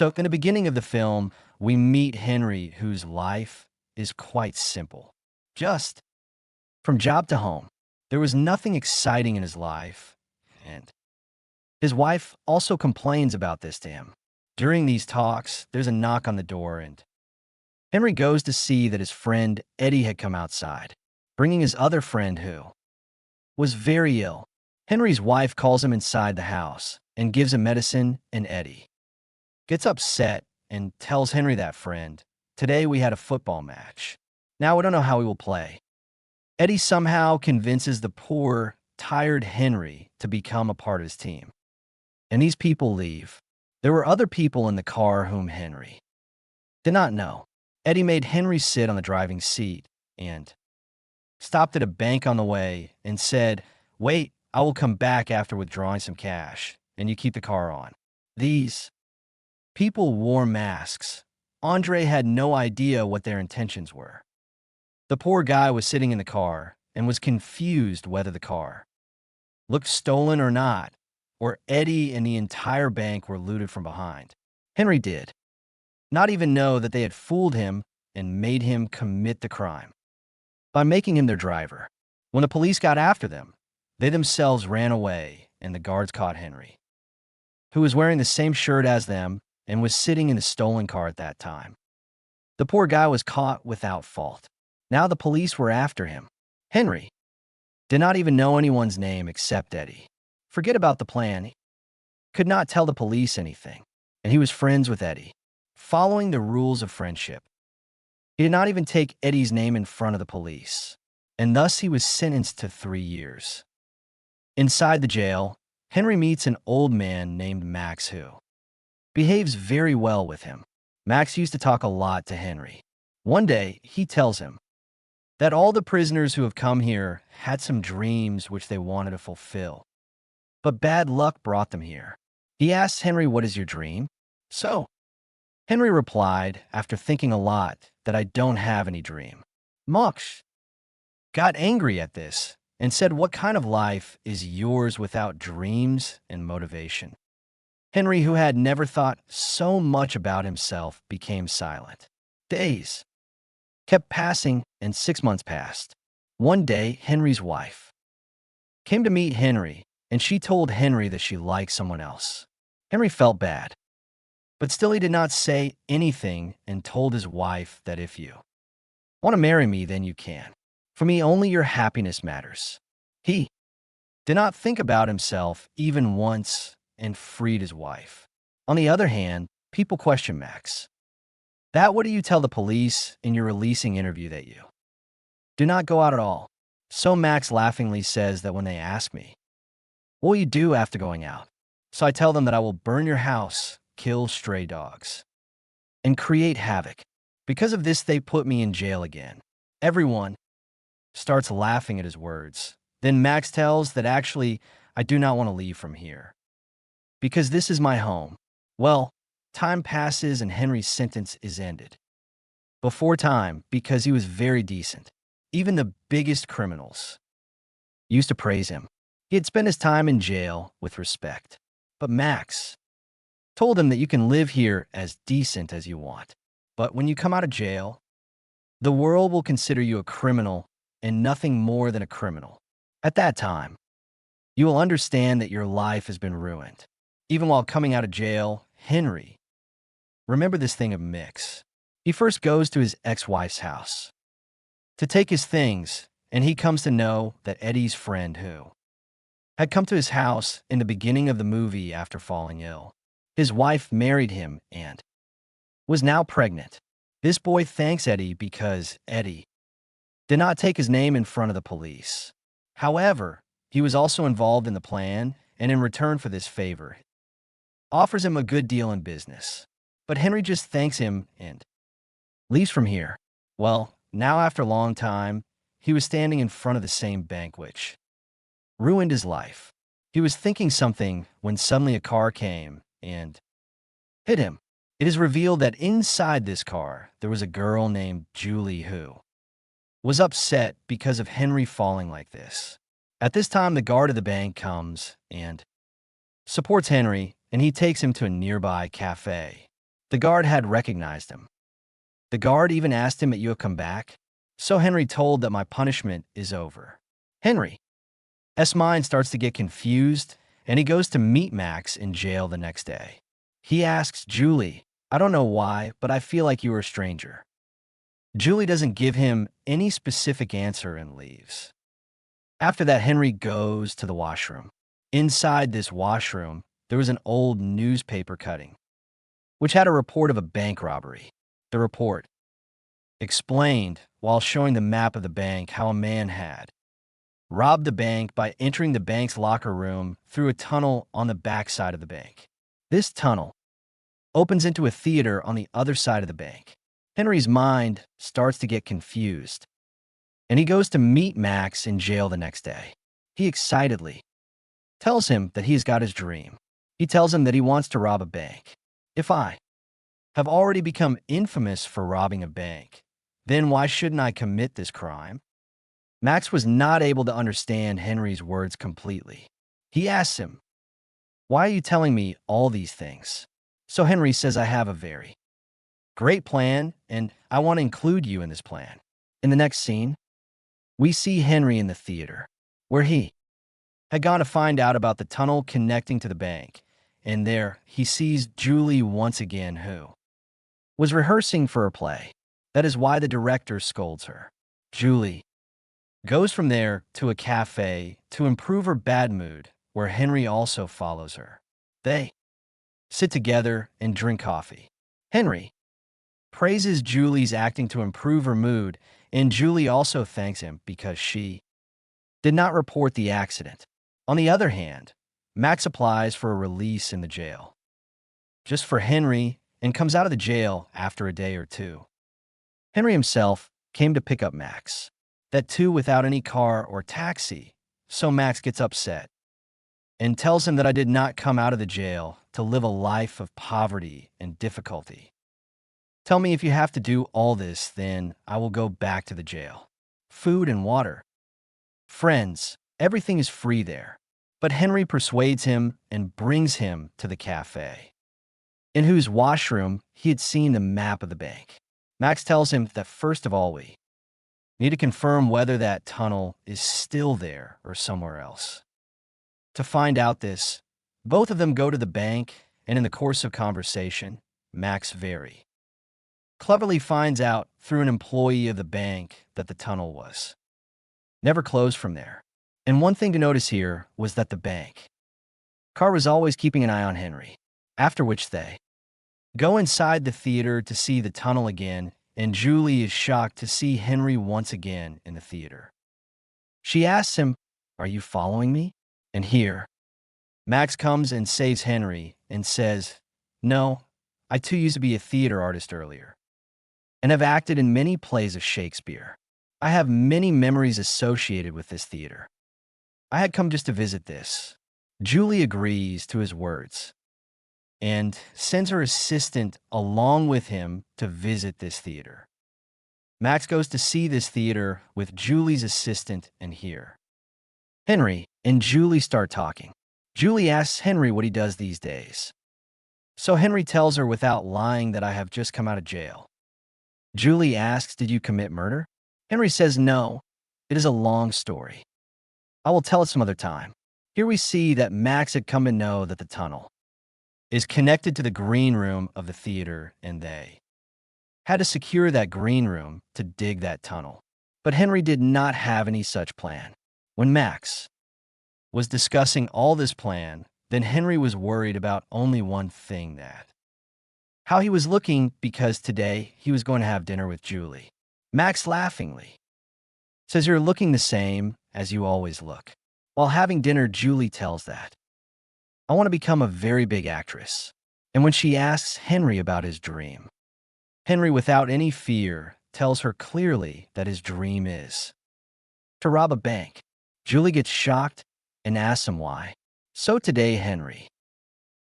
So, in the beginning of the film, we meet Henry, whose life is quite simple. Just from job to home. There was nothing exciting in his life, and his wife also complains about this to him. During these talks, there's a knock on the door, and Henry goes to see that his friend Eddie had come outside, bringing his other friend who was very ill. Henry's wife calls him inside the house and gives him medicine, and Eddie gets upset and tells Henry that friend, "Today we had a football match. Now we don't know how we will play." Eddie somehow convinces the poor, tired Henry to become a part of his team. And these people leave. There were other people in the car whom Henry did not know. Eddie made Henry sit on the driving seat and stopped at a bank on the way and said, "Wait, I will come back after withdrawing some cash, and you keep the car on." These people wore masks. Andre had no idea what their intentions were. The poor guy was sitting in the car and was confused whether the car looked stolen or not, or Eddie and the entire bank were looted from behind. Henry did not even know that they had fooled him and made him commit the crime by making him their driver. When the police got after them, they themselves ran away, and the guards caught Henry, who was wearing the same shirt as them and was sitting in the stolen car at that time. The poor guy was caught without fault. Now the police were after him. Henry did not even know anyone's name except Eddie. Forget about the plan. He could not tell the police anything, and he was friends with Eddie, following the rules of friendship. He did not even take Eddie's name in front of the police, and thus he was sentenced to 3 years. Inside the jail, Henry meets an old man named Max who behaves very well with him. Max used to talk a lot to Henry. One day, he tells him that all the prisoners who have come here had some dreams which they wanted to fulfill, but bad luck brought them here. He asks Henry, "What is your dream?" So, Henry replied, after thinking a lot, that "I don't have any dream." Max got angry at this and said, "What kind of life is yours without dreams and motivation?" Henry, who had never thought so much about himself, became silent. Days kept passing, and 6 months passed. One day, Henry's wife came to meet Henry, and she told Henry that she liked someone else. Henry felt bad, but still he did not say anything and told his wife that, "If you want to marry me, then you can. For me, only your happiness matters." He did not think about himself even once and freed his wife. On the other hand, people question Max. What do you tell the police in your releasing interview that you do not go out at all? So Max laughingly says that when they ask me, "What will you do after going out?" So I tell them that I will burn your house, kill stray dogs, and create havoc. Because of this, they put me in jail again. Everyone starts laughing at his words. Then Max tells that actually, I do not want to leave from here, because this is my home. Well, time passes and Henry's sentence is ended before time because he was very decent. Even the biggest criminals used to praise him. He had spent his time in jail with respect. But Max told him that you can live here as decent as you want, but when you come out of jail, the world will consider you a criminal and nothing more than a criminal. At that time, you will understand that your life has been ruined. Even while coming out of jail, Henry remember this thing of Mix. He first goes to his ex-wife's house to take his things, and he comes to know that Eddie's friend, who had come to his house in the beginning of the movie after falling ill, his wife married him and was now pregnant. This boy thanks Eddie because Eddie did not take his name in front of the police. However, he was also involved in the plan, and in return for this favor, offers him a good deal in business. But Henry just thanks him and leaves from here. Well, now after a long time, he was standing in front of the same bank which ruined his life. He was thinking something when suddenly a car came and hit him. It is revealed that inside this car, there was a girl named Julie who was upset because of Henry falling like this. At this time, the guard of the bank comes and supports Henry, and he takes him to a nearby cafe. The guard had recognized him. The guard even asked him that you have come back. So Henry told that my punishment is over. Henry's mind starts to get confused, and he goes to meet Max in jail the next day. He asks Julie, I don't know why, but I feel like you are a stranger. Julie doesn't give him any specific answer and leaves. After that, Henry goes to the washroom. Inside this washroom, there was an old newspaper cutting, which had a report of a bank robbery. The report explained, while showing the map of the bank, how a man had robbed the bank by entering the bank's locker room through a tunnel on the backside of the bank. This tunnel opens into a theater on the other side of the bank. Henry's mind starts to get confused, and he goes to meet Max in jail the next day. He excitedly tells him that he's got his dream. He tells him that he wants to rob a bank. If I have already become infamous for robbing a bank, then why shouldn't I commit this crime? Max was not able to understand Henry's words completely. He asks him, why are you telling me all these things? So Henry says, I have a very great plan, and I want to include you in this plan. In the next scene, we see Henry in the theater, where he had gone to find out about the tunnel connecting to the bank, and there he sees Julie once again, who was rehearsing for a play. That is why the director scolds her. Julie goes from there to a cafe to improve her bad mood, where Henry also follows her. They sit together and drink coffee. Henry praises Julie's acting to improve her mood, and Julie also thanks him because she did not report the accident. On the other hand, Max applies for a release in the jail just for Henry and comes out of the jail after a day or two. Henry himself came to pick up Max, that too without any car or taxi, so Max gets upset and tells him that I did not come out of the jail to live a life of poverty and difficulty. Tell me if you have to do all this, then I will go back to the jail. Food and water, friends, everything is free there. But Henry persuades him and brings him to the cafe, in whose washroom he had seen the map of the bank. Max tells him that first of all, we need to confirm whether that tunnel is still there or somewhere else. To find out this, both of them go to the bank, and in the course of conversation, Max very cleverly finds out through an employee of the bank that the tunnel was never closed from there. And one thing to notice here was that the bank car was always keeping an eye on Henry, after which they go inside the theater to see the tunnel again, and Julie is shocked to see Henry once again in the theater. She asks him, are you following me? And here, Max comes and saves Henry and says, no, I too used to be a theater artist earlier, and have acted in many plays of Shakespeare. I have many memories associated with this theater. I had come just to visit this. Julie agrees to his words and sends her assistant along with him to visit this theater. Max goes to see this theater with Julie's assistant, and here Henry and Julie start talking. Julie asks Henry what he does these days. So Henry tells her without lying that I have just come out of jail. Julie asks, did you commit murder? Henry says no, it is a long story. I will tell it some other time. Here we see that Max had come to know that the tunnel is connected to the green room of the theater, and they had to secure that green room to dig that tunnel. But Henry did not have any such plan. When Max was discussing all this plan, then Henry was worried about only one thing, that how he was looking, because today he was going to have dinner with Julie. Max laughingly says, you're looking the same as you always look. While having dinner, Julie tells that I want to become a very big actress. And when she asks Henry about his dream, Henry, without any fear, tells her clearly that his dream is to rob a bank. Julie gets shocked and asks him why. So today, Henry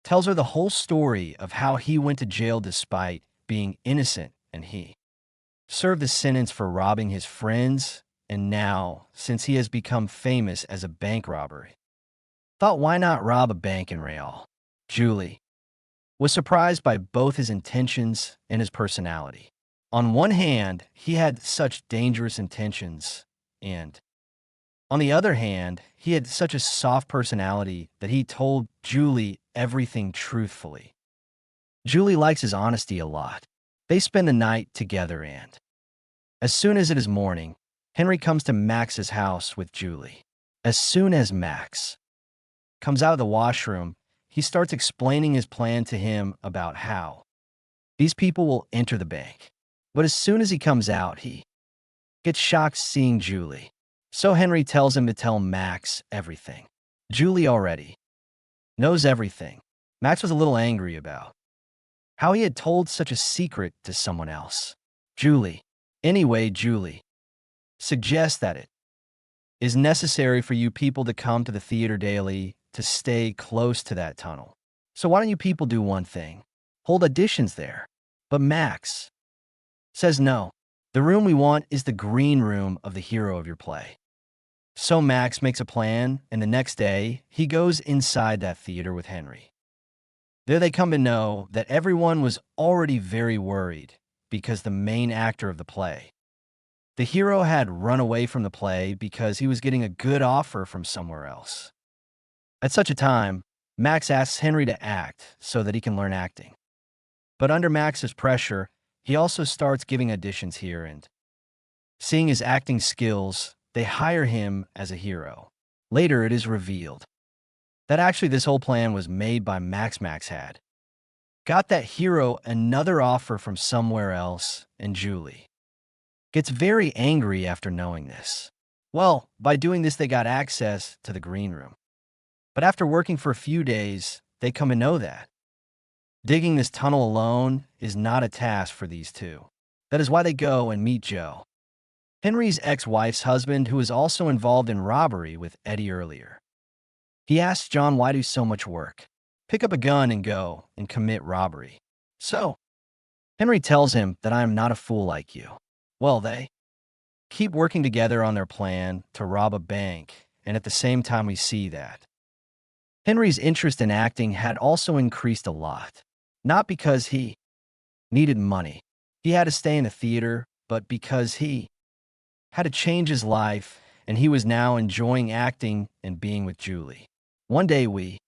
tells her the whole story of how he went to jail despite being innocent, and he served the sentence for robbing his friends, and now, since he has become famous as a bank robber, thought why not rob a bank in Real. Julie was surprised by both his intentions and his personality. On one hand, he had such dangerous intentions, and on the other hand, he had such a soft personality that he told Julie everything truthfully. Julie likes his honesty a lot. They spend the night together, and as soon as it is morning, Henry comes to Max's house with Julie. As soon as Max comes out of the washroom, he starts explaining his plan to him about how these people will enter the bank. But as soon as he comes out, he gets shocked seeing Julie. So Henry tells him to tell Max everything. Julie already knows everything. Max was a little angry about how he had told such a secret to someone else. Anyway, Julie suggests that it is necessary for you people to come to the theater daily to stay close to that tunnel. So why don't you people do one thing? Hold auditions there. But Max says no. The room we want is the green room of the hero of your play. So Max makes a plan, and the next day, he goes inside that theater with Henry. There they come to know that everyone was already very worried because the main actor of the play, the hero, had run away from the play because he was getting a good offer from somewhere else. At such a time, Max asks Henry to act so that he can learn acting. But under Max's pressure, he also starts giving auditions here, and seeing his acting skills, they hire him as a hero. Later, it is revealed that actually this whole plan was made by Max. Max had got that hero another offer from somewhere else, and Julie gets very angry after knowing this. Well, by doing this, they got access to the green room. But after working for a few days, they come to know that digging this tunnel alone is not a task for these two. That is why they go and meet Joe, Henry's ex-wife's husband, who was also involved in robbery with Eddie earlier. He asks John why do so much work. Pick up a gun and go and commit robbery. So, Henry tells him that I am not a fool like you. Well, they keep working together on their plan to rob a bank, and at the same time we see that Henry's interest in acting had also increased a lot. Not because he needed money. He had to stay in the theater, but because he had to change his life, and he was now enjoying acting and being with Julie. One day we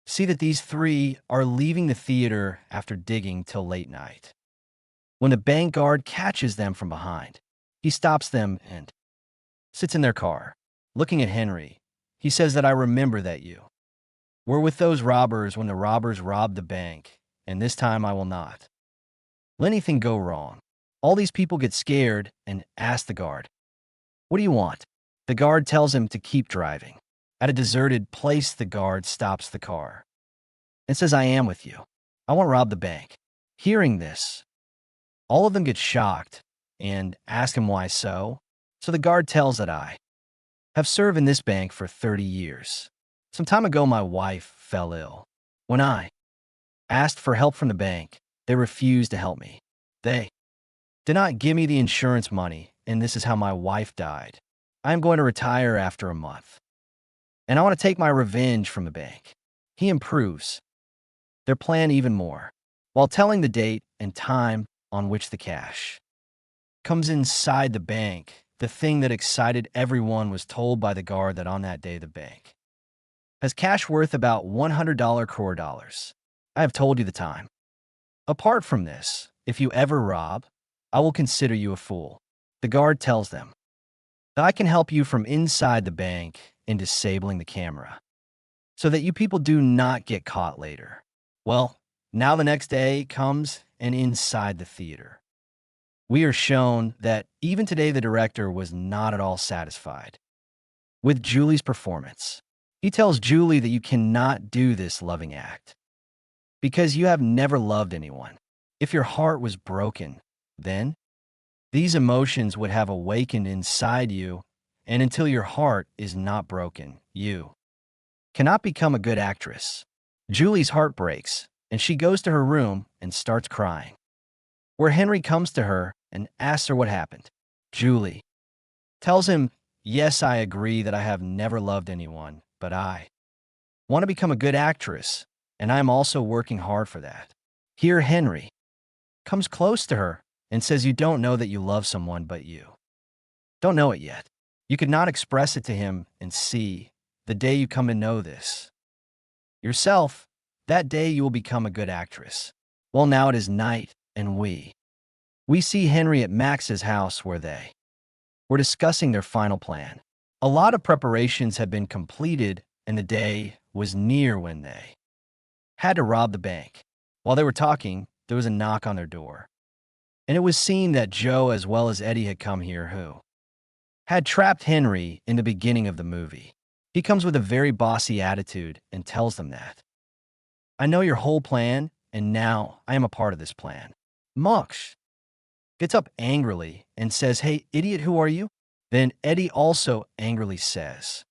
see that these three are leaving the theater after digging till late night. When the bank guard catches them from behind, he stops them and sits in their car. Looking at Henry, he says that I remember that you were with those robbers when the robbers robbed the bank, and this time I will not let anything go wrong. All these people get scared and ask the guard, "What do you want?" The guard tells him to keep driving. At a deserted place, the guard stops the car and says, "I am with you. I want to rob the bank." Hearing this, all of them get shocked and ask him why so. So the guard tells that I have served in this bank for 30 years. Some time ago, my wife fell ill. When I asked for help from the bank, they refused to help me. They did not give me the insurance money, and this is how my wife died. I am going to retire after a month, and I want to take my revenge from the bank. He improves their plan even more, while telling the date and time on which the cash comes inside the bank. The thing that excited everyone was told by the guard that on that day the bank has cash worth about $100 crore dollars. I have told you the time. Apart from this, if you ever rob, I will consider you a fool. The guard tells them that I can help you from inside the bank in disabling the camera so that you people do not get caught later. Well, now the next day comes, and inside the theater, we are shown that even today the director was not at all satisfied with Julie's performance. He tells Julie that you cannot do this loving act because you have never loved anyone. If your heart was broken, then these emotions would have awakened inside you, and until your heart is not broken, you cannot become a good actress. Julie's heart breaks, and she goes to her room and starts crying, where Henry comes to her and asks her what happened. Julie tells him, "Yes, I agree that I have never loved anyone, but I want to become a good actress, and I am also working hard for that. Here, Henry comes close to her and says, you don't know that you love someone, but you don't know it yet. You could not express it to him and see the day you come to know this yourself, that day you will become a good actress. Well, now it is night, and we see Henry at Max's house where they were discussing their final plan. A lot of preparations had been completed, and the day was near when they had to rob the bank. While they were talking, there was a knock on their door, and it was seen that Joe as well as Eddie had come here who had trapped Henry in the beginning of the movie. He comes with a very bossy attitude and tells them that, I know your whole plan, and now I am a part of this plan. Mox gets up angrily and says, hey, idiot, who are you? Then Eddie also angrily says,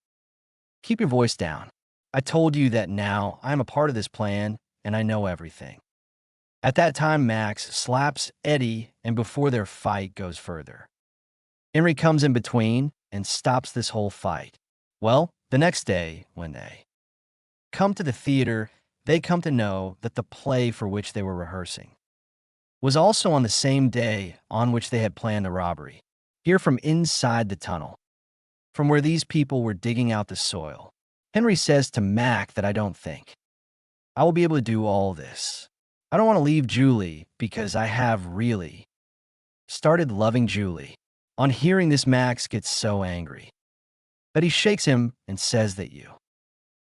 keep your voice down. I told you that now I am a part of this plan, and I know everything. At that time, Max slaps Eddie, and before their fight goes further, Henry comes in between and stops this whole fight. Well, the next day, when they come to the theater, they come to know that the play for which they were rehearsing was also on the same day on which they had planned the robbery. Here from inside the tunnel, from where these people were digging out the soil, Henry says to Mac that I don't think I will be able to do all this. I don't want to leave Julie because I have really started loving Julie. On hearing this, Max gets so angry that he shakes him and says that you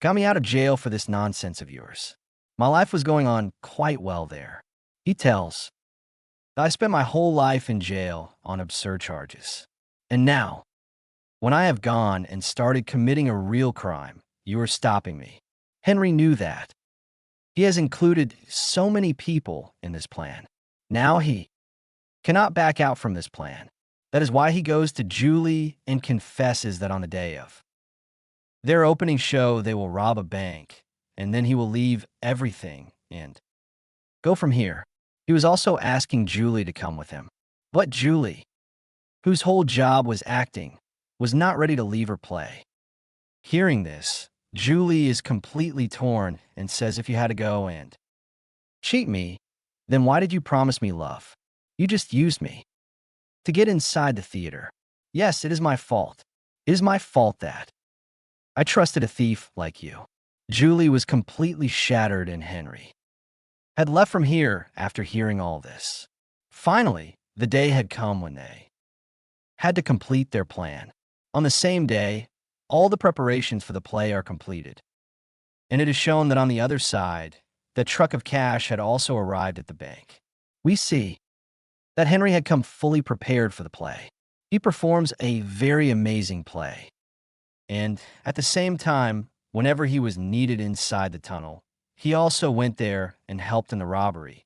got me out of jail for this nonsense of yours. My life was going on quite well there. He tells that I spent my whole life in jail on absurd charges. And now, when I have gone and started committing a real crime, you are stopping me. Henry knew that. He has included so many people in this plan. Now he cannot back out from this plan. That is why he goes to Julie and confesses that on the day of their opening show, they will rob a bank, and then he will leave everything and go from here. He was also asking Julie to come with him. But Julie, whose whole job was acting, was not ready to leave her play. Hearing this, Julie is completely torn and says, if you had to go and cheat me, then why did you promise me love? You just used me to get inside the theater. Yes, it is my fault. It is my fault that I trusted a thief like you. Julie was completely shattered, and Henry had left from here after hearing all this. Finally, the day had come when they had to complete their plan. On the same day, all the preparations for the play are completed, and it is shown that on the other side, the truck of cash had also arrived at the bank. We see that Henry had come fully prepared for the play. He performs a very amazing play, and at the same time, whenever he was needed inside the tunnel, he also went there and helped in the robbery.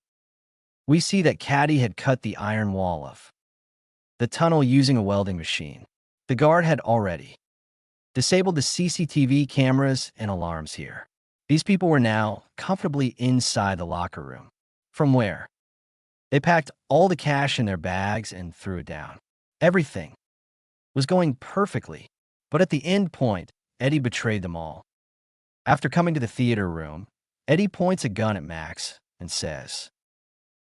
We see that Caddy had cut the iron wall of the tunnel using a welding machine. The guard had already disabled the CCTV cameras and alarms here. These people were now comfortably inside the locker room, from where they packed all the cash in their bags and threw it down. Everything was going perfectly, but at the end point, Eddie betrayed them all. After coming to the theater room, Eddie points a gun at Max and says,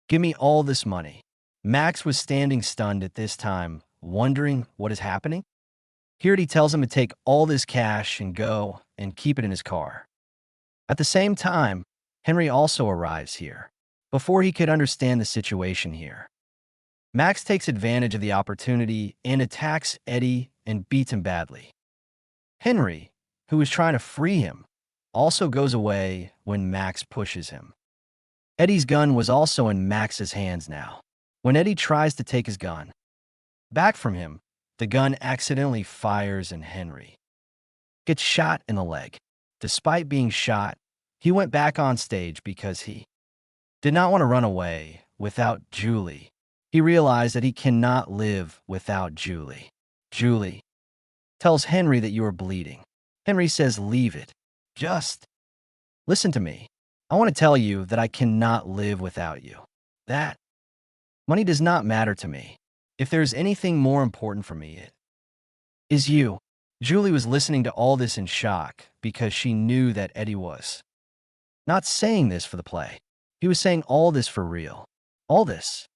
give me all this money. Max was standing stunned at this time, wondering what is happening. Here he tells him to take all this cash and go and keep it in his car. At the same time, Henry also arrives here. Before he could understand the situation here, Max takes advantage of the opportunity and attacks Eddie and beats him badly. Henry, who is trying to free him, also goes away when Max pushes him. Eddie's gun was also in Max's hands now. When Eddie tries to take his gun back from him, the gun accidentally fires and Henry gets shot in the leg. Despite being shot, he went back on stage because he did not want to run away without Julie. He realized that he cannot live without Julie. Julie tells Henry that you are bleeding. Henry says, leave it. Just listen to me. I want to tell you that I cannot live without you. That money does not matter to me. If there's anything more important for me, it is you. Julie was listening to all this in shock because she knew that Eddie was not saying this for the play. He was saying all this for real. All this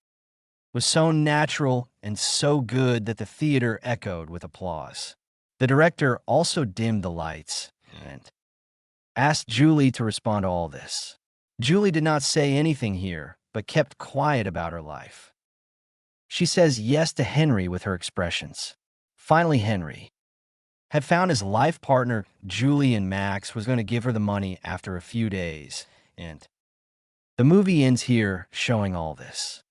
was so natural and so good that the theater echoed with applause. The director also dimmed the lights and asked Julie to respond to all this. Julie did not say anything here, but kept quiet about her life. She says yes to Henry with her expressions. Finally, Henry had found his life partner, Julie, and Max was going to give her the money after a few days, and the movie ends here showing all this.